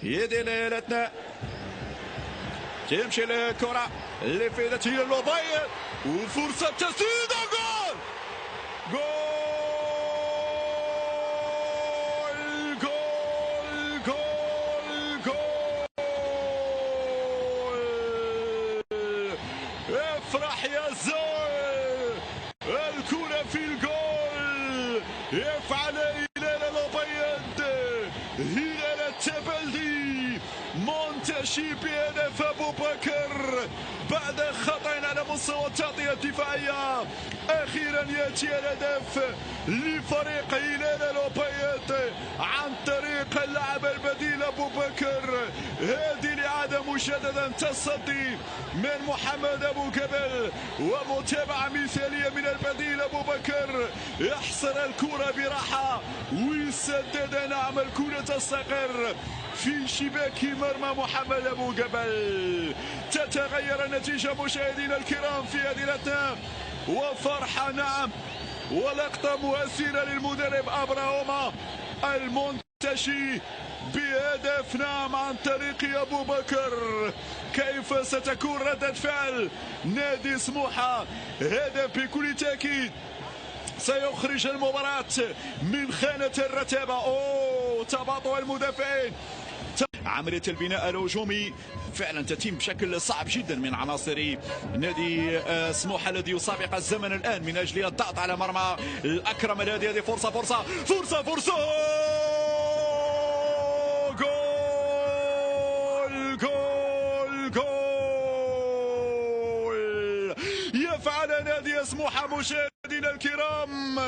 يدي ليلتنا تمشي الكرة اللي فاتت هي الأبيض وفرصة تسديد جول جول جول جول جول افرح يا زول الكرة في الجول يفعل هلال الأبيض هلال التبلدي منتشي بهدف أبو بكر بعد خطأ على مستوى التغطية الدفاعية. أخيرا يأتي الهدف لفريق هلال الأبيض عن طريق اللاعب البديل أبو بكر. هذه الإعادة مجددا تصدي من محمد أبو جبل ومتابعة مثالية من البديل أبو بكر يحصر الكرة براحة ويسدد. نعم الكرة تستقر في شباك مرمى محمد أبو جبل. تتغير النتيجة مشاهدينا الكرام في هذه الأثناء وفرحة نعم ولقطة مؤثرة للمدرب أبراهوما المنتشي بهدف نعم عن طريق أبو بكر. كيف ستكون ردة فعل نادي سموحة؟ هدف بكل تأكيد سيخرج المباراة من خانة الرتابة. تباطؤ المدافعين، عملية البناء الهجومي فعلا تتم بشكل صعب جدا من عناصر نادي سموحة الذي يسابق الزمن الآن من أجل الضغط على مرمى الأكرم الهادي. هذه فرصة فرصة فرصة فرصة جول جول جول يفعل نادي سموحة مشاهدينا الكرام.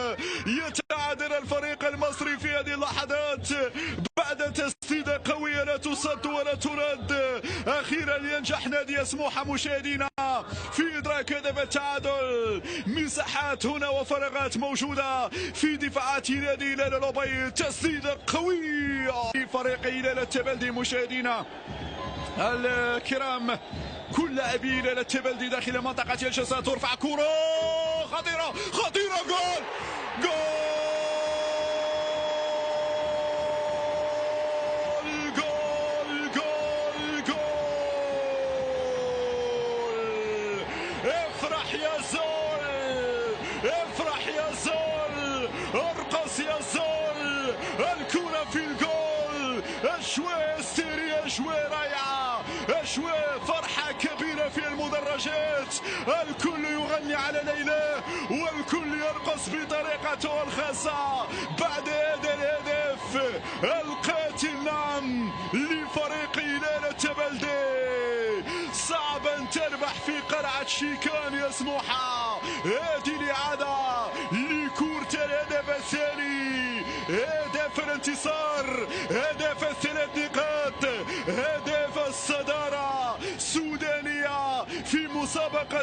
يتعادل الفريق المصري في هذه اللحظات بعد تسديدة قوية لا تصد ولا ترد. أخيرا ينجح نادي سموحة مشاهدينا في إدراك هدف التعادل. مساحات هنا وفراغات موجودة في دفاعات نادي هلال الأبيض. تسديدة قوية في فريق هلال التبلدي مشاهدينا الكرام. كل لاعبي هلال التبلدي داخل منطقة الجزاء. ترفع كرة خطيرة خطيرة جول جول افرح يا زول افرح يا زول ارقص يا زول. الكرة في الجول. أجواء هستيرية أجواء رائعة أجواء فرحة كبيرة في المدرجات. الكل يغني على ليلى والكل يرقص بطريقته الخاصة بعد هذا الهدف القاتل نعم لفريق هلال التبلدي. صعب أن تربح في قلعة شيكان يا سموحة. هذه الإعادة لكرة الهدف الثاني. هدف الانتصار هدف الثلاث نقاط هدف الصدارة السودانية في مسابقة